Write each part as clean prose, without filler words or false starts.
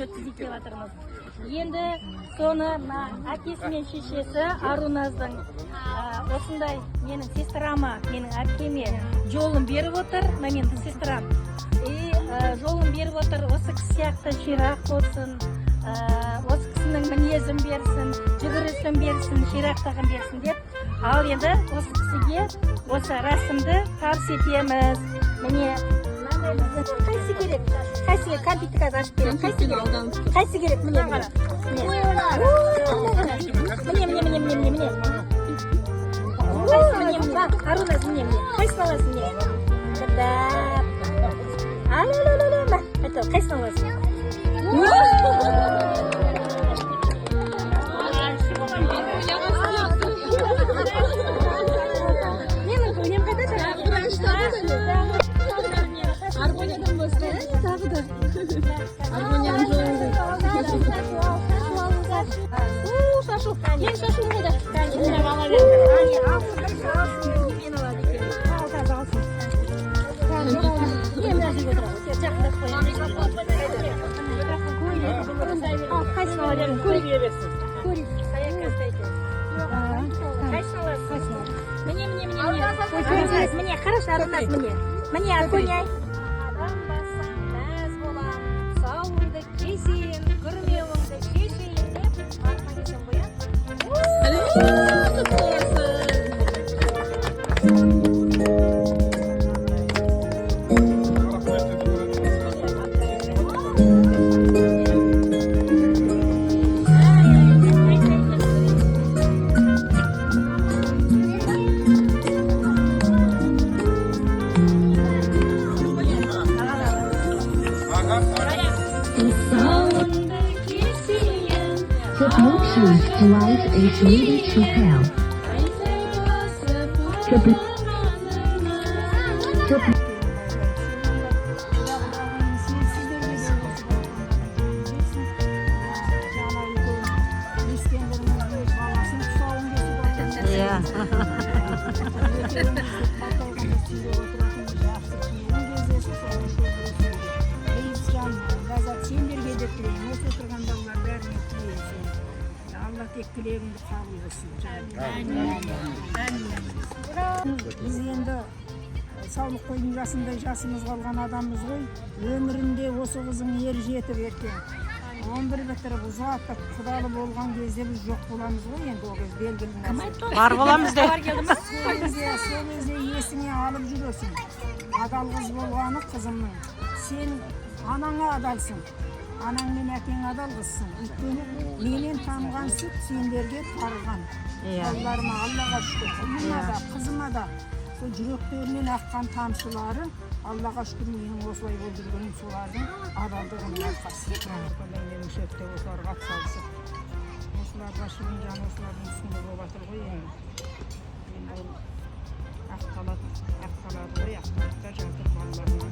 өткізейік деп жатырмыз. Енді соны әкесі мен шешесі Аруназдың осындай менің сестрама, менің әпкеме жолын беріп отыр. Менің сестрам. Жолын беріп отыр. Осы кісі сияқты ширақ болсын, осы кісінің мінезін берсін, жүгірісін берсін, ширақтығын берсін деп. Ал енді осы кісіге осы рәсімді табыс етеміз. Міне қайсы керек? Қайсы керек? Компьютер қазір ашып беремін. Қайсы керек? Қайсы керек? Міне қара. Міне. Аруназ, міне. Қайсын аласың? Міне. Қайсын аласың? Менің көңем қайда Армониядан басқа тағы да. Армонияның жолында. Шашу. Мен шашуым қайда? Мен алады екен. Алсын. Мен мына жерге отырамын. Жақындап қоямын. Қайсын алады? Көре берсін. Қайсын аласың? Міне. Міне, қарашы Аруназ, міне. Міне, Арконяй. Адам басаң, мәз болам, сауынды кесейін, күрмеуіңді шешейін деп, арқа кесен қоян. The Bluetooth device is ready to pair. Тілегіңді қабыл етсін. Біз енді саулық қойдың жасындай жасымыз қалған адамбыз ғой. Өмірінде осы қызың ер жетіп ертең 11 бітіріп ұзатып құдалы болған кезде біз жоқ боламыз ғой. Енді ол кез белгілі нәрсе. Бар боламыз деп. Сол кезде есіңе алып жүресің. Адал қыз болғаны қызымның. Сен анаңа адалсың. Анаң мен әкең адал қызсың. Өйткені менен танған сүт сендерге тарған. Балаларыма Аллаға шүкір. Ұлыма да, қызыма да сол жүректерінен аққан тамшылары Аллаға шүкір менің осылай болып жүргенім солардың адалдығының арқасы. Менің шөпте осыларға атсалысып. Осыларға шырын жаны осылардың үстінде болып жатыр ғой енді. Енді ол ақталады ғой, ақталықта жатыр балаларына.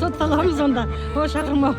Сотталамыз онда. О шақырма.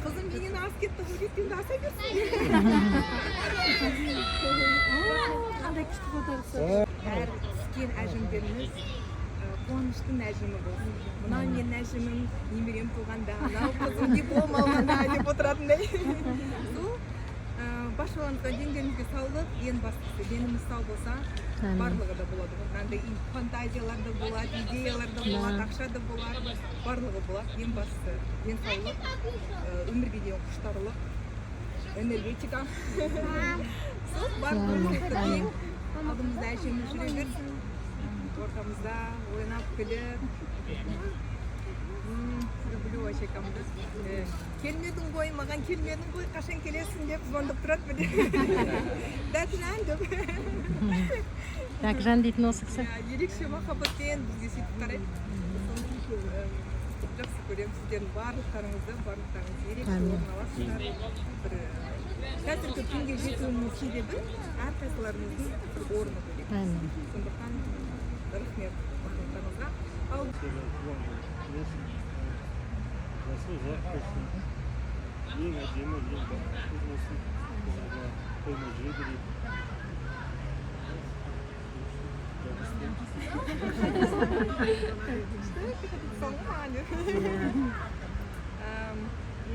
Kızım beni nasıl gitti bu gittiğinde asa girsin. Qanday kuchli fotoğrafı. Her sken әжімдеріміз қуаныштың әжімі болсын. Мынау менің әжімім немерем туғанда, мынау қызым диплом алғанда деп отыратындай. Сол баршаларыңызға дендеріңізге саулық, ең бастысы деніміз сау болса, барлығы да болады. Мынандай фантазиялар да болады, идеялар да болады, ақша да болады, барлығы болады. Ең бастысы денсаулық, өмірге деген құштарлық, энергетика. Сол барлығымыз тең, алдымызда әжеміз жүре берсін, ортамызда ойнап күліп. Люблю вообще кімді. Келмедің ғой, маған келмедің ғой, қашан келесің деп звондап тұрады бір. Дәтінән деп. Дәкжан дейтін осы кісі. Ерекше махаббатпен бізге сөйтіп қарайды. Жақсы көремін сіздердің барлықтарыңыз ерекше орын аласыздар. Бір қазіргі күнге жетуімнің себебі әрқайсыларыңыздың бір орны бөлек. Сондықтан рахмет барлықтарыңызға. Жасы ұзақ болсын, ең әдемі, ең бақытты болсын, қызыға қоймай жүре берейік.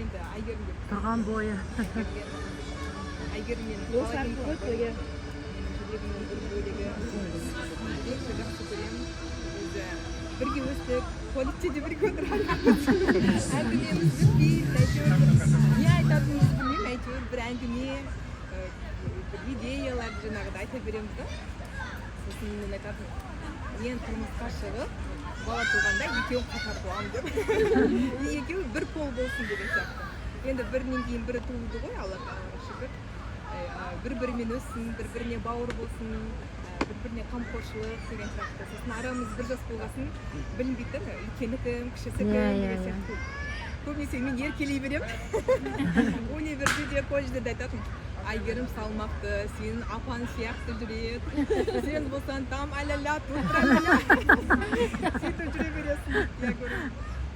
Енді Айгерім деп. Тұрған бойы. Айгерім менің жүрегімнің бір бөлігі. Ерекше жақсы көремін. Бірге өстік, колледжде бірге отырамыз. Әңгімеміз бітпейді, әйтеуір не айтатынымызды білмеймін, әйтеуір бір әңгіме, бір идеяларды жаңағыда айта береміз да. Сосын мен айтатын, мен тұрмысқа шығып, бала туғанда екеуін қатар туамын деп. Екеуі бір пол болсын деген сияқты. Енді бірінен кейін бірі туылды ғой, Аллаға шүкір. Бір-бірімен өссін, бір-біріне бауыр болсын, бір-біріне қамқоршылық деген сияқты. Сосын арамыз бір жас болғасын білінбейді, үлкені кім, кішісі кім деген сияқты. Көбінесе мен еркелей беремін. Университетте, колледжде айтатын, Айгерім салмақты, сен апан сияқты жүреді. Сен болсан там аля-ля, тут-ля-ля. Сөйтіп жүре бересің. Я говорю,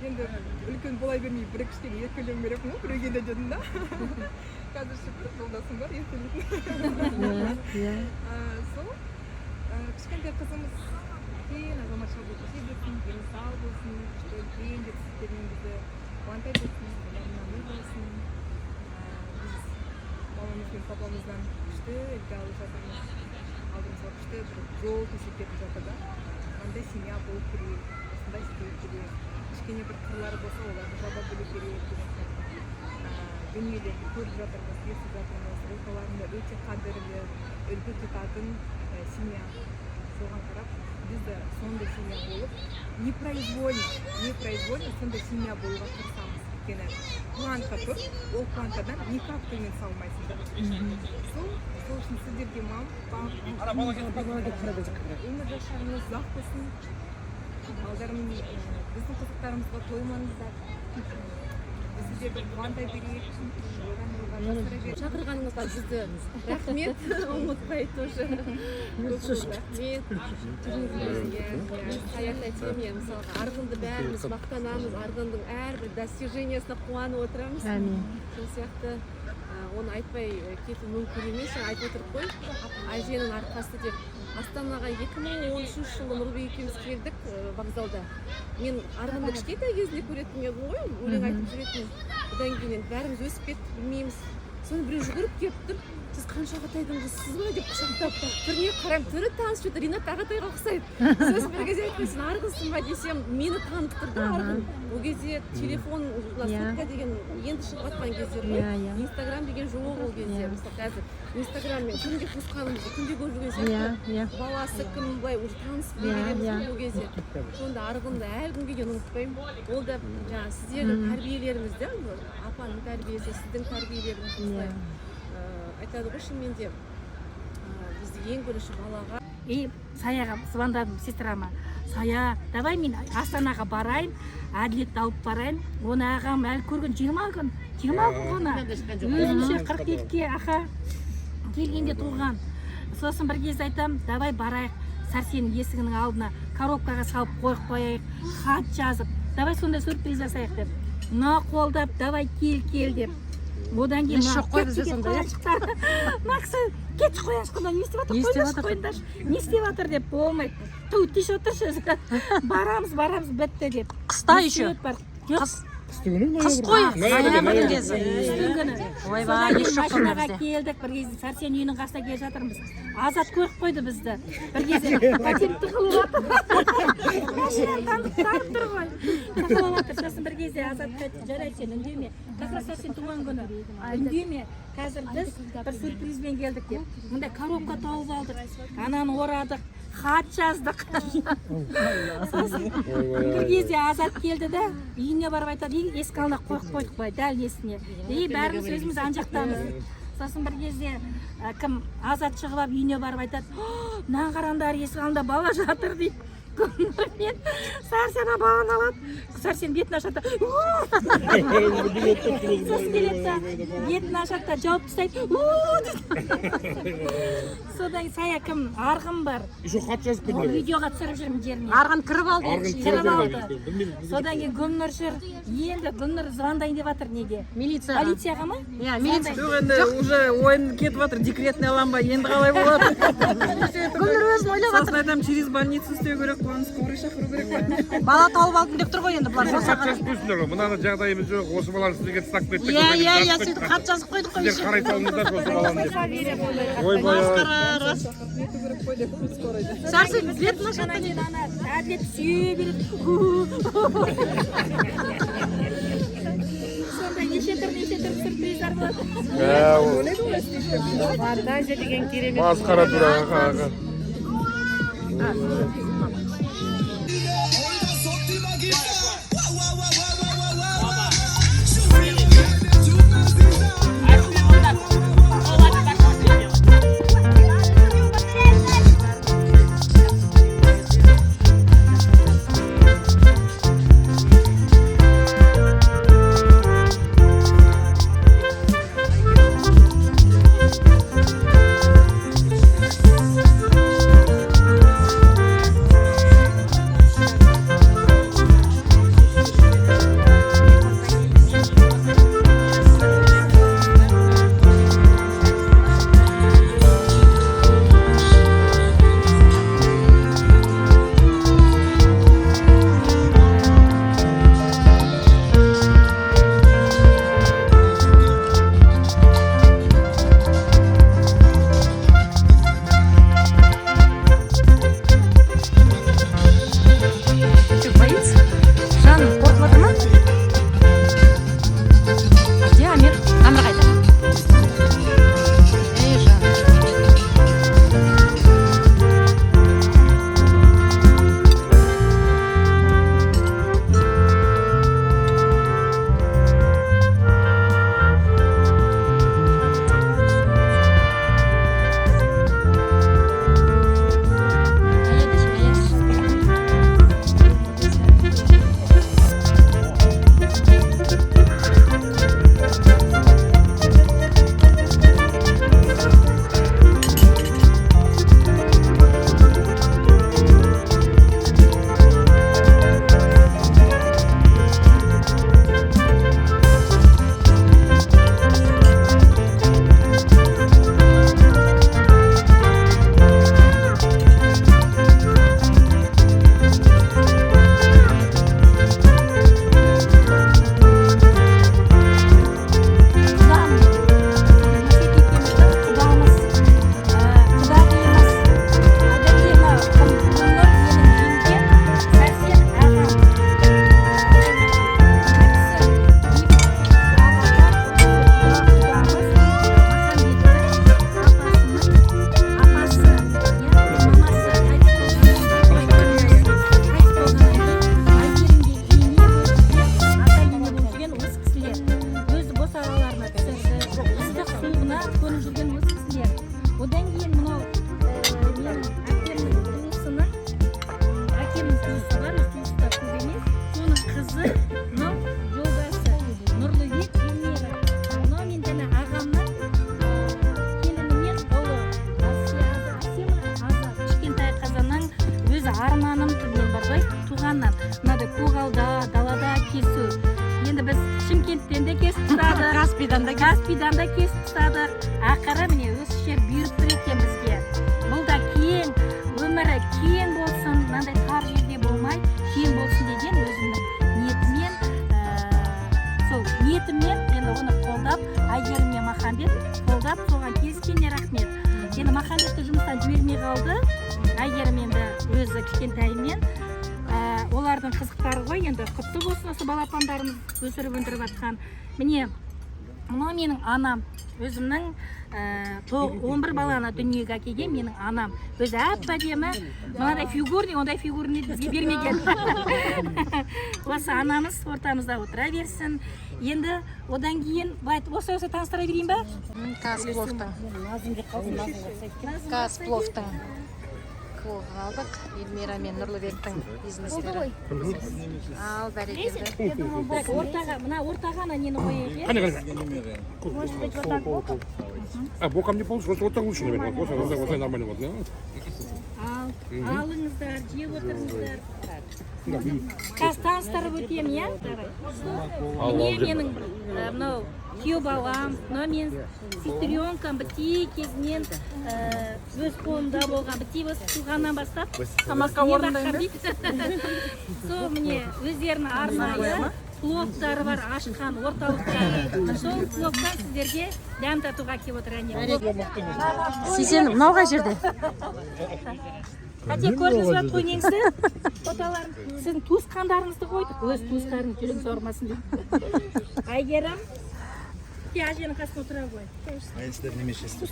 енді үлкен болай бермей, бір кішкене еркелеуім керек ме? Біреуге де дедім да. Қазір шүкір, жолдасым бар, еркелейтін. Сол, кішкентай қызымыз үлкен азаматша болсын, дені сау болсын, күшті үлкен жетістіктермен бізді қуантай берсін, маманы болсын. Біз мамамыз бен папамыздан күшті үлгі алып жатырмыз. Алдымызға күшті бір жол төсеп кетіп жатыр да. Қандай семья болу керек, осындай істеу керек. Кішкене бір қырлары болса, оларды жаба білу керек деген сияқты. Дүниелерді көріп жатырмыз, естіп жатырмыз. Орталарында өте қадірлі, үлгі тұтатын семья. Соған қарап, біз де сондай семья болып, непроизвольно сондай семья болуға тырысамыз. Өйткені планка тұр, ол планкадан никак төмен салмайсыңдар. Сол үшін сіздерге өмір жашарыңыз ұзақ болсын. Біздің қызықтарымызға тоймаңыздар. Сіздерді қуантай берейік. Шақырғаныңызға бізді рахмет, ұмытпай тоже. Саят айтсам, мысалға арғынды бәріміз мақтанамыз, арғындың әрбір достижениясына қуанып отырамыз. Сол сияқты оны айтпай кету мүмкін емес, айтып отырып қой, әженің арқасы деп. Астанаға 2013 жылы Нұрбек екеуміз келдік вокзалда. Мен арғынды кішкентай кезінде көретін едім ғой, өлең айтып жүретін. Одан кейін бәріміз өсіп кеттік, білмейміз. Соны біреу жүгіріп келіп тұр, сіз қанша ағатайдың қызысыз ба деп құшақтап, біріне қараймын, түрі таныс жүрді, Ринат ағатайға ұқсайды. Сосын бір кезде айтпай, сен арғынсың ба десем, мені танып тұрды арғын. Ол кезде телефон, сотка деген енді шығып жатқан кездер ғой. Инстаграм деген жоқ ол кезде. Мысалы қазір инстаграммен күнде туысқанымызды, күнде көріп жүрген сияқты. Баласы кім былай уже танысып береміз ол кезде. Сонда арғынды әлі күнге дейін ұмытпаймын. Ол да жаңағы сіздердің тәрбиелеріңіз де, апаның тәрбиесі, сіздің тәрбиелеріңіз осылай. Айтады ғой шынымен де бізді ең бірінші балаға. Саяға звондадым сестрама. Сая, давай мен Астанаға барайын, әділетті алып барайын. Оны ағам әлі көрген 20 күн ғана. Өзінше 42-ке аха келгенде туған. Сосын бір кез айтам, давай барайық Сәрсенің есігінің алдына коробкаға салып қойып қояйық, хат жазып. Давай сондай сюрприз жасайық деп. мына қолдап давай кел деп. Одан кейін жоқ қой бізде сондай. Мына кісі кетіп қояңыз құда не істеп жатыр қойыңдаршы не істеп жатыр деп болмайды. Тут тише отыршы барамыз бітті деп. Қыста еще. Қыс қой. Ноябрьдің кезі. Ойбай, еш жоқ сонда Машинаға бізде. келдік, бір кезде Сәрсен үйінің қасына келе жатырмыз. Азат көріп қойды бізді. Бір кезде патент тығылып жатыр. Машинаны танып тұр ғой. Тығылып жатыр. Сосын бір кезде Азатқа жарайды сен үндеме. Как раз Сәрсен туған күні. Үндеме. Қазір біз бір сюрпризбен келдік деп. Мындай коробка тауып алдық. Ананы орадық. Хат жаздық. Сосын бір кезде Азат келді да үйіне барып айтады, есік алдына қойып қойдық қой, дәл несіне. Бәріміз өзіміз ан жақтамыз. Сосын бір кезде кім Азат шығып алып үйіне барып айтады, мына қараңдар есік алдында бала жатыр дейді. Мен Сәрсен баланы алады. Сәрсен бетін ашады. Сосын келеді да бетін ашады да жауып тастайды. Содан сая кім арғын бар. Еще хат жазып Ол видеоға түсіріп жүрмін жеріне. Арғын кіріп алды. Кіріп алды. Содан кейін Гүлнұр жүр. Енді Гүлнұр звондайын деп жатыр неге? Милицияға. Полицияға ма? Иә, милиция. Жоқ енді уже ойын кетіп жатыр, декретный алам ба, енді қалай болады? Гүлнұр өзін ойлап жатыр. Сосын айтамын, через больницу істеу керек қой, скорый шақыру керек қой. Бала тауып алдым деп тұр ғой енді бұлар. хат жазып қойсыңдар ғой. Мынаны жағдайымыз жоқ. Осы баланы сіздерге тастап кеттік. Иә, сөйтіп хат жазып қойдық қой. Сіздер қарай салыңыздар осы баланы деп. Ойбай. Нету керек қой деп скорыйда. Сәрсен бетін ашады. Ана кейін ана әділет сүйе береді. Сондай неше түрлі сюрприздар болады. Фантазия деген керемет. Масқара тура. арманым мен бар ғой туғаннан мынадай көгалда далада кесу. Енді біз Каспийдан да кесіп тастадық. Ақыры міне осы жер бұйырып тұр екен бізге. Бұл да кең, өмірі кең болсын, мынандай тар жерде болмай, кең болсын деген өзімнің ниетіммен енді оны қолдап, Айгерім мен Махамбет қолдап, соған келіскеніне рахмет. Енді Махамбетті жұмыстан жібермей қалды, Айгерім енді өзі кішкентайымен. Олардың қызықтары ғой, енді құтты болсын осы балапандарымыз өсіріп өндіріп жатқан. Міне, мынау менің анам, өзімнің 11 баланы дүниеге әкелген менің анам. Өзі әп-әдемі, мынадай фигурный, ондай фигурный бізге бермеген. Осы анамыз ортамызда отыра берсін. Енді одан кейін осы таныстыра берейін ба? Казпловтың клубын алдық. Эльмира мен Нұрлыбектің бизнестері. Ал, бәрекелді. Мына ортаға нені қояйық. Может быть, вот так боком? А боком не получится, вот так лучше, наверное. Вот нормально. Вот, Алыңыздар, жеп отырыңыздар. Қазір таныстырып өтем, иә? Міне менің мынау күйеу балам, мынау мен сестренкам бітей кезінен өз қолымда болған, бітей осы туғаннан бастап тамаққа орындаймын. Сол міне өздерінің арнайы блогтары бар, ашқан орталықтары. Сол блогтан сіздерге дәм татуға келіп отырайын. Сен мынау қай жерде? Қате көрдіңіз ба той неңізді? Фотоларын. Сіздің туысқандарыңызды қойдық. Өз туысқандарыңыз жүрегіңіз ауырмасын деп. Айгерім, әженің қасына отыра қой. Әйелдер немешесі.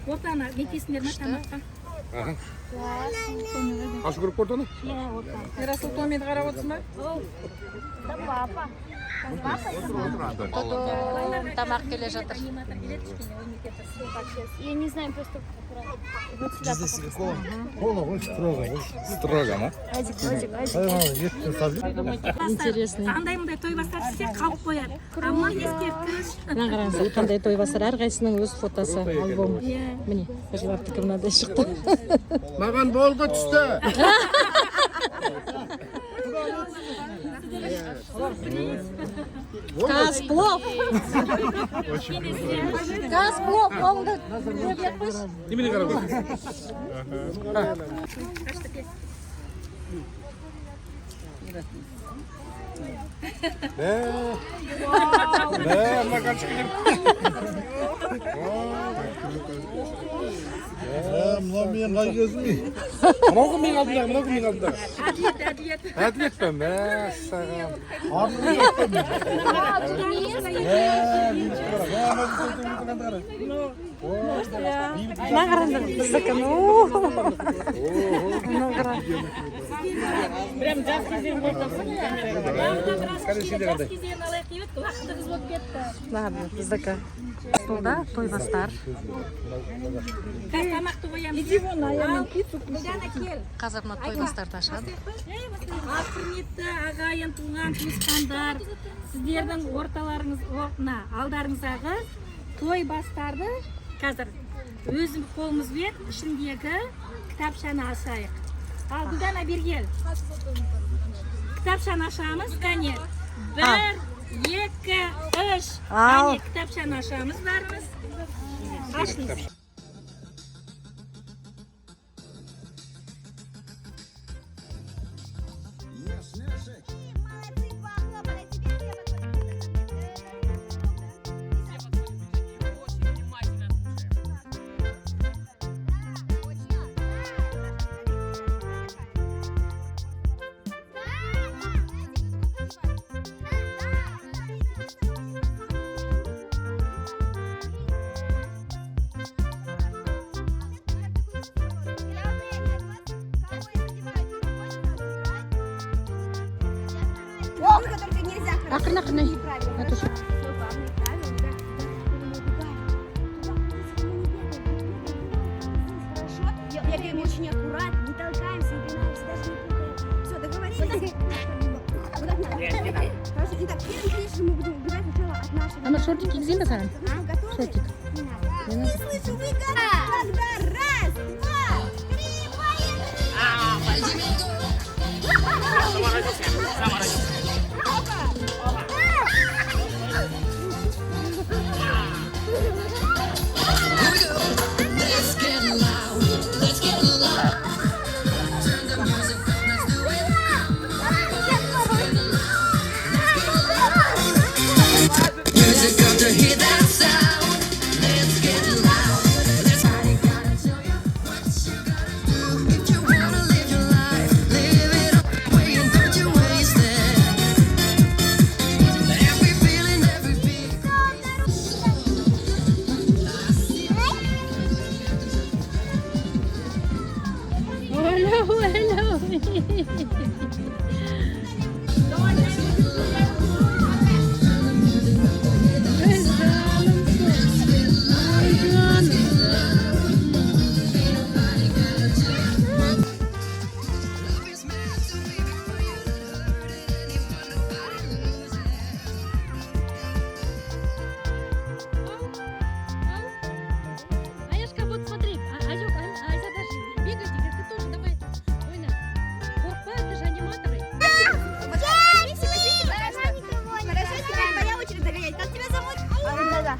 Ортаны нетесіңдер ме тамаққа? Қашы көріп көрді? Иә, ортаны. Ерасыл томені қарап отырсың ба? Тамақ келе жатыр. Я не знаю, просто Здесь кола. Кола очень строго. Строго, ма? Интересный. Андай-мындай той бастап істе қалып қояды. Амма ескерткіш. Мына қараңыз, қандай той бастар, әрқайсының өз фотосы, альбомы. Міне, Қажылардікі мынадай шықты. Маған болды түсті. Казплов! Казплов! Қолыңды көбет қойшы. Немене қарап отыр? Мынау мен қай кезім? Мынау кім мен алдымдағы? Әділет. Әділет пе? Мәссаған. Мына қараңдар, біздікі. Мына қараңдар. Прям жас кезең болып тапсың. Жас кезең алайық деп еді, уақытты қыз болып кетті. Біздікі. Столда той бастар. Қазір тамақты қоямыз. Иди вон, аямен кетіп. Бұдана кел. Қазір мына той бастарды ашады. Құрметті ағайын, туған туысқандар, сіздердің алдарыңыздағы той бастарды қазір өзім қолымызбен ішіндегі кітапшаны ашайық. Ал Гүлдана бергел. Кітапшаны ашамыз, кәне. 1, 2, 3. Кәне кітапшаны ашамыз барымыз. Ашыңыз. Ақырын. Бегаем очень аккуратно, не толкаемся, не пинаемся, даже не пугаемся. Все, договорились? Хорошо, итак, первым клише мы будем убирать сначала от нашего... Ана шортик кигізейін бе саған? Готовы? Шортик. Не слышу, вы готовы? Тогда 1, 2, 3, поехали!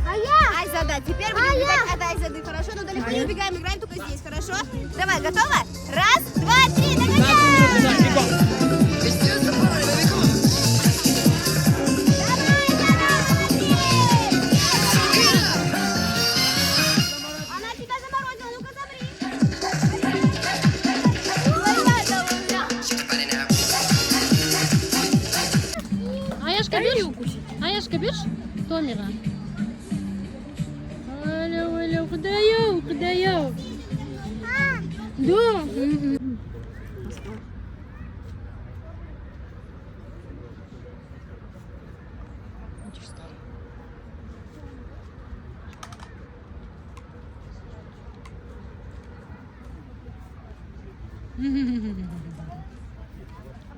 Айза. Айза, да. Теперь будем убегать от Айзады. Хорошо, но далеко не убегаем, играем только здесь. Хорошо? Давай, готова? Раз, два, три, догоняй! Она тебя заморозила, ну-ка замри. Аяшка беш? Аяшка беш? Томиға. Alo, құдай-ау. Да.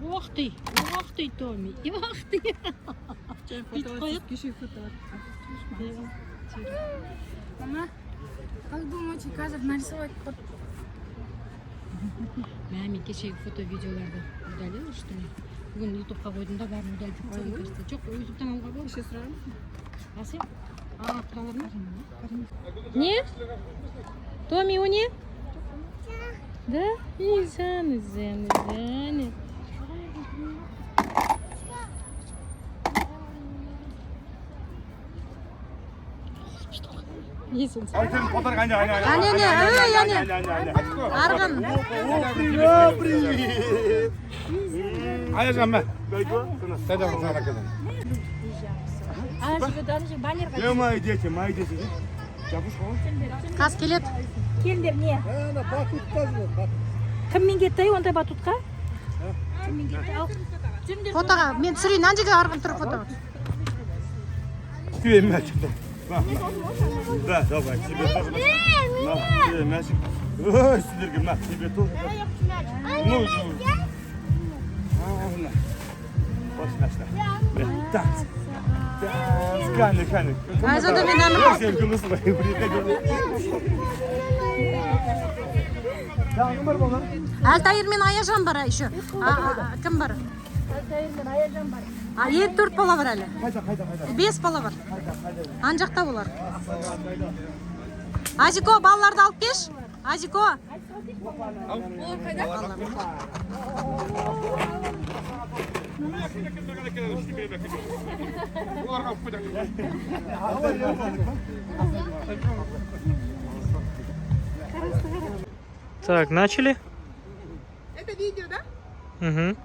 Ох ты, Томи, ох ты. Мама, как думаете, қазір нарисовать под... Маме кешегі фото-видеоларды удалила, что ли? Бүгін ютубқа қойдым да, бәрін удалып қойдым, кажется. Жоқ, ютубтан алуға болады. Еще сразу. А сен? Құралар не? Томи, о не? Да? Зәні. Есін. Айтын қодар қане. Әне. Арғын. Привет. Аяжан ма. Мои дети. Жабушқа ғой. Қас келет. Келдер не? Кіммен кетті онда батутқа? Кіммен кетті? Ал. Фотоға, мен түсірейін, ана жерге арғын тұр фотоға. Тебе мячик. Да, давай, тебе тоже. На, тебе мячик. Ой, сидерге, на, тебе тоже. Ну, Hoş naşlar. Dans. Kane. Айзада мен әмір. Sen kımız var. Kım var baba? Алтайыр мен Аяжан бар еще. Кім бар? Алтайыр мен Аяжан бар. 4 бала бар әлі. Қайда. 5 бала бар. Ан жақта болар. Азико, балаларды алып кеш. Азико. Так, начали? Это видео, да? Угу.